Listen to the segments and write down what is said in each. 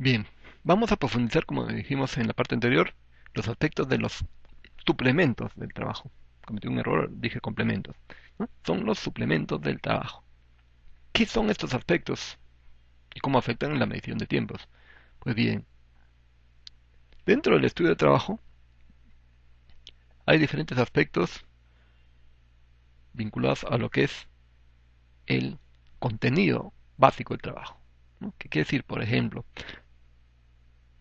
Bien, vamos a profundizar, como dijimos en la parte anterior, los aspectos de los suplementos del trabajo. Cometí un error, dije complementos, ¿no? Son los suplementos del trabajo. ¿Qué son estos aspectos y cómo afectan en la medición de tiempos? Pues bien, dentro del estudio de trabajo hay diferentes aspectos vinculados a lo que es el contenido básico del trabajo, ¿no? ¿Qué quiere decir? Por ejemplo,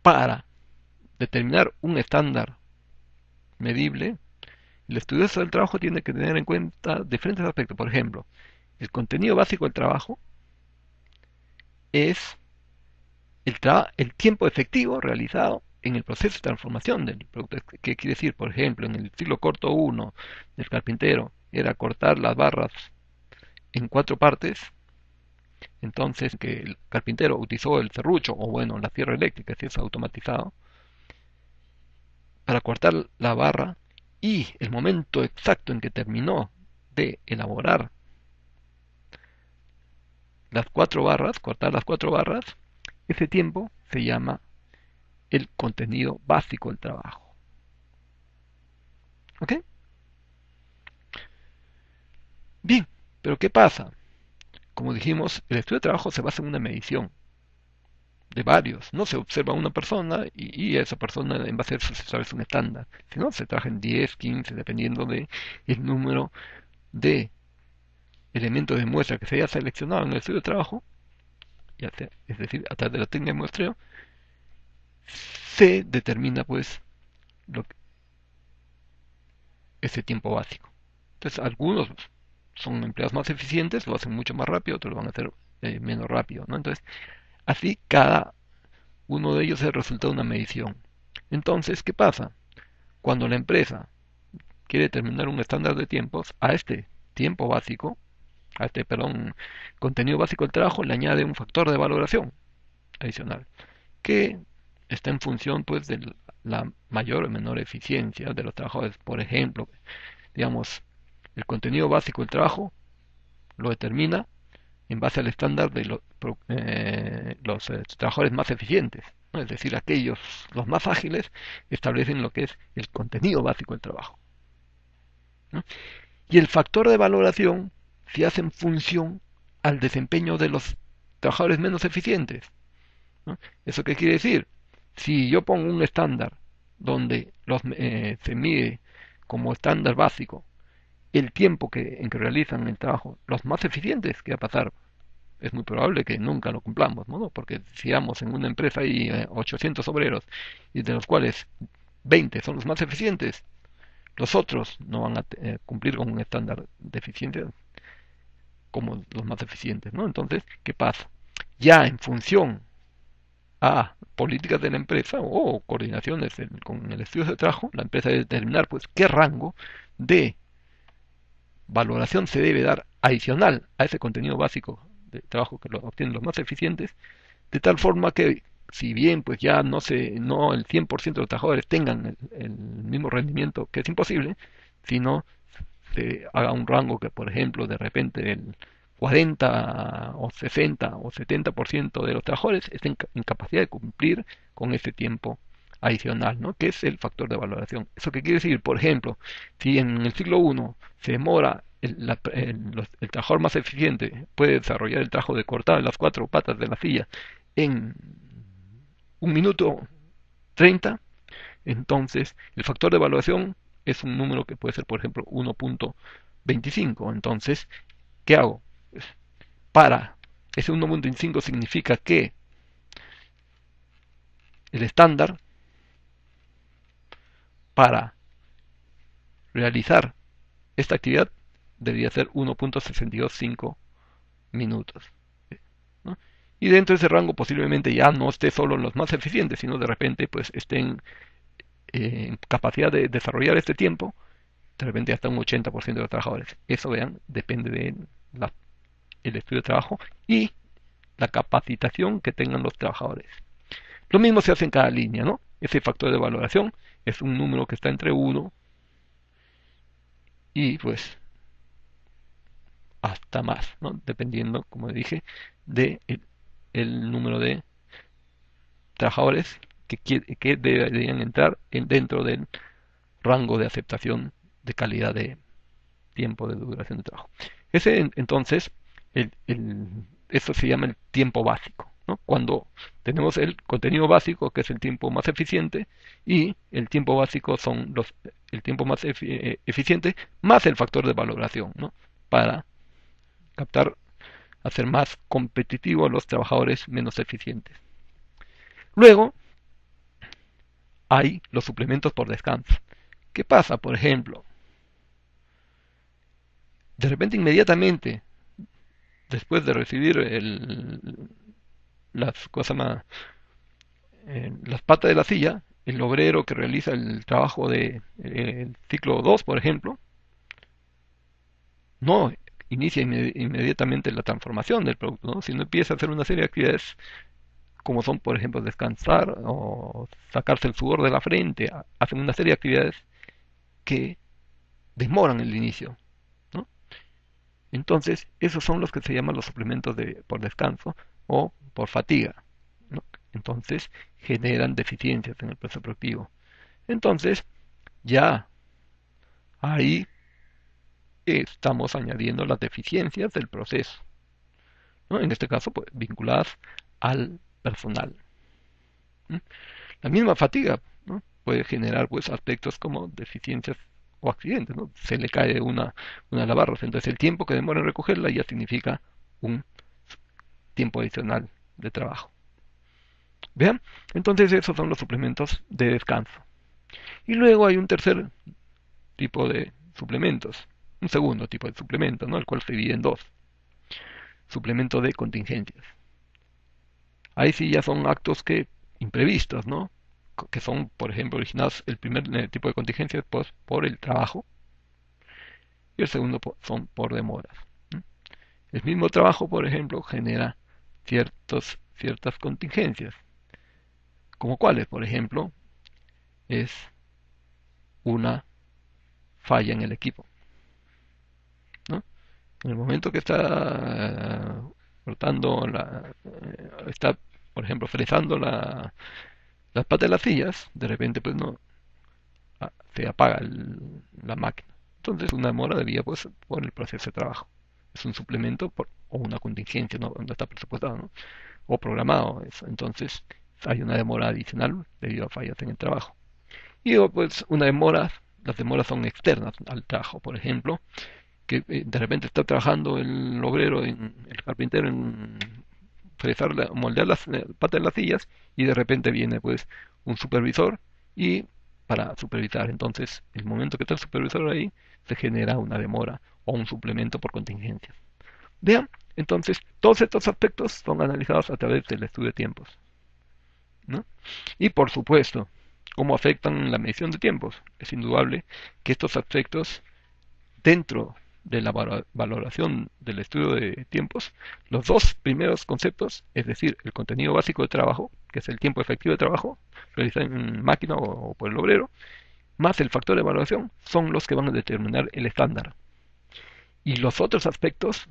para determinar un estándar medible, el estudioso del trabajo tiene que tener en cuenta diferentes aspectos. Por ejemplo, el contenido básico del trabajo es el tiempo efectivo realizado en el proceso de transformación del producto. ¿Qué quiere decir? Por ejemplo, en el ciclo corto uno del carpintero era cortar las barras en 4 partes. Entonces, que el carpintero utilizó el serrucho o bueno, la sierra eléctrica, si es automatizado, para cortar la barra y el momento exacto en que terminó de elaborar las 4 barras, cortar las 4 barras, ese tiempo se llama el contenido básico del trabajo. ¿Ok? Bien, pero ¿qué pasa? Como dijimos, el estudio de trabajo se basa en una medición de varios. No se observa a una persona y a esa persona en base a eso se establece un estándar. Si no, se trabaja en 10, 15, dependiendo de el número de elementos de muestra que se haya seleccionado en el estudio de trabajo, ya sea, es decir, a través de la técnica de muestreo, se determina pues lo que, ese tiempo básico. Entonces, algunos son empleados más eficientes, lo hacen mucho más rápido, otros lo van a hacer menos rápido, ¿no? Entonces, así cada uno de ellos es el resultado de una medición. Entonces, ¿qué pasa? Cuando la empresa quiere determinar un estándar de tiempos, a este tiempo básico, a este, perdón, contenido básico del trabajo, le añade un factor de valoración adicional, que está en función pues de la mayor o menor eficiencia de los trabajadores. Por ejemplo, digamos, el contenido básico del trabajo lo determina en base al estándar de los trabajadores más eficientes, ¿no? Es decir, aquellos, los más ágiles, establecen lo que es el contenido básico del trabajo, ¿no? Y el factor de valoración se hace en función al desempeño de los trabajadores menos eficientes, ¿no? ¿Eso qué quiere decir? Si yo pongo un estándar donde se mide como estándar básico el tiempo en que realizan el trabajo los más eficientes, ¿qué va a pasar? Es muy probable que nunca lo cumplamos, ¿no? Porque si digamos en una empresa hay 800 obreros y de los cuales 20 son los más eficientes, los otros no van a cumplir con un estándar de eficiencia como los más eficientes, ¿no? Entonces, ¿qué pasa? Ya en función a políticas de la empresa o coordinaciones con el estudio de trabajo, la empresa debe determinar pues qué rango de valoración se debe dar adicional a ese contenido básico de trabajo que lo obtienen los más eficientes, de tal forma que si bien pues ya no el 100% de los trabajadores tengan el mismo rendimiento, que es imposible, sino se haga un rango que, por ejemplo, de repente el 40 o 60 o 70% de los trabajadores estén en capacidad de cumplir con ese tiempo adicional, ¿no? Que es el factor de valoración. ¿Eso qué quiere decir? Por ejemplo, si en el siglo I se demora el trabajador más eficiente puede desarrollar el trabajo de cortar las 4 patas de la silla en 1 minuto 30, entonces el factor de evaluación es un número que puede ser, por ejemplo, 1.25. Entonces, ¿qué hago? Pues, para ese 1.25 significa que el estándar para realizar esta actividad debería ser 1.625 minutos, ¿no? Y dentro de ese rango posiblemente ya no esté solo los más eficientes, sino de repente pues estén en capacidad de desarrollar este tiempo de repente hasta un 80% de los trabajadores. Eso, vean, depende de el estudio de trabajo y la capacitación que tengan los trabajadores. Lo mismo se hace en cada línea, ¿no? Ese factor de valoración es un número que está entre 1 y pues hasta más, ¿no? Dependiendo, como dije, de el número de trabajadores que deberían entrar dentro del rango de aceptación de calidad de tiempo de duración de trabajo. Entonces, eso se llama el tiempo básico, ¿no? Cuando tenemos el contenido básico, que es el tiempo más eficiente, y el tiempo básico son el tiempo más eficiente más el factor de valoración, ¿no? Para captar, hacer más competitivos a los trabajadores menos eficientes. Luego, hay los suplementos por descanso. ¿Qué pasa? Por ejemplo, de repente inmediatamente después de recibir las cosas más, las patas de la silla, el obrero que realiza el trabajo de ciclo 2, por ejemplo, no inicia inmediatamente la transformación del producto, ¿no? Sino empieza a hacer una serie de actividades como son, por ejemplo, descansar o sacarse el sudor de la frente, hacen una serie de actividades que demoran el inicio, ¿no? Entonces, esos son los que se llaman los suplementos por descanso o por fatiga, ¿no? Entonces, generan deficiencias en el proceso productivo. Entonces, ya ahí estamos añadiendo las deficiencias del proceso, ¿no? En este caso, pues, vinculadas al personal, ¿no? La misma fatiga, ¿no? Puede generar pues aspectos como deficiencias o accidentes, ¿no? Se le cae una lavarropa, entonces el tiempo que demora en recogerla ya significa un tiempo adicional de trabajo. ¿Vean? Entonces esos son los suplementos de descanso. Y luego hay un tercer tipo de suplementos, un segundo tipo de suplemento, ¿no? El cual se divide en dos. Suplemento de contingencias. Ahí sí ya son actos imprevistos, ¿no? Que son, por ejemplo, originados el primer tipo de contingencias pues, por el trabajo y el segundo son por demoras. El mismo trabajo, por ejemplo, genera ciertas contingencias, como cuáles, por ejemplo, es una falla en el equipo, ¿no? En el momento que está cortando está, por ejemplo, fresando las patas de las sillas, de repente pues no se apaga la máquina. Entonces una demora debía pues por el proceso de trabajo. Es un suplemento o una contingencia, no está presupuestado, ¿no? O programado eso. Entonces hay una demora adicional debido a fallas en el trabajo. Y pues las demoras son externas al trabajo, por ejemplo, que de repente está trabajando el obrero, el carpintero en fresar, moldear las patas de las sillas y de repente viene pues un supervisor y para supervisar. Entonces, el momento que está el supervisor ahí, se genera una demora o un suplemento por contingencia. Vean, entonces, todos estos aspectos son analizados a través del estudio de tiempos, ¿no? Y por supuesto, ¿cómo afectan la medición de tiempos? Es indudable que estos aspectos dentro de la valoración del estudio de tiempos, los dos primeros conceptos, es decir, el contenido básico de trabajo, que es el tiempo efectivo de trabajo, realizado en máquina o por el obrero, más el factor de evaluación, son los que van a determinar el estándar. Y los otros aspectos,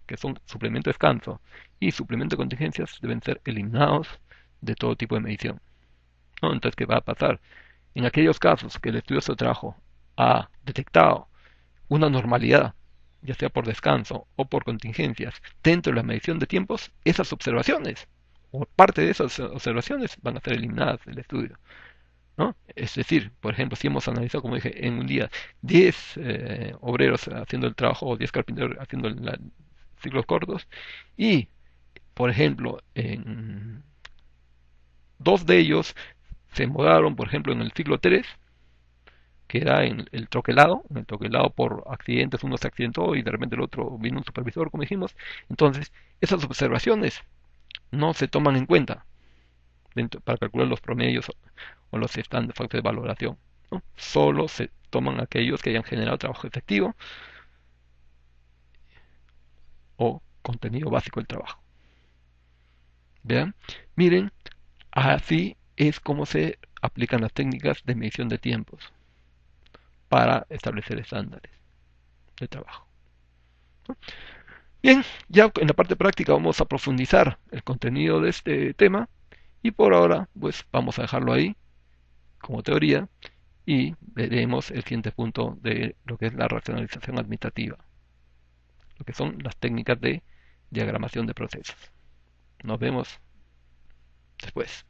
que son suplemento de descanso y suplemento de contingencias, deben ser eliminados de todo tipo de medición, ¿no? Entonces, ¿qué va a pasar? En aquellos casos que el estudioso de trabajo ha detectado una normalidad, ya sea por descanso o por contingencias, dentro de la medición de tiempos, esas observaciones o parte de esas observaciones van a ser eliminadas del estudio, ¿no? Es decir, por ejemplo, si hemos analizado, como dije, en un día 10 obreros haciendo el trabajo o 10 carpinteros haciendo ciclos cortos y, por ejemplo, en dos de ellos se mudaron, por ejemplo, en el ciclo 3, que era en el troquelado por accidentes, uno se accidentó y de repente el otro vino un supervisor, como dijimos. Entonces, esas observaciones no se toman en cuenta para calcular los promedios o los estándares de factores de valoración, ¿no? Solo se toman aquellos que hayan generado trabajo efectivo o contenido básico del trabajo. Vean, miren, así es como se aplican las técnicas de medición de tiempos para establecer estándares de trabajo, ¿no? Bien, ya en la parte práctica vamos a profundizar el contenido de este tema Y por ahora, pues vamos a dejarlo ahí como teoría y veremos el siguiente punto de lo que es la racionalización administrativa, lo que son las técnicas de diagramación de procesos. Nos vemos después.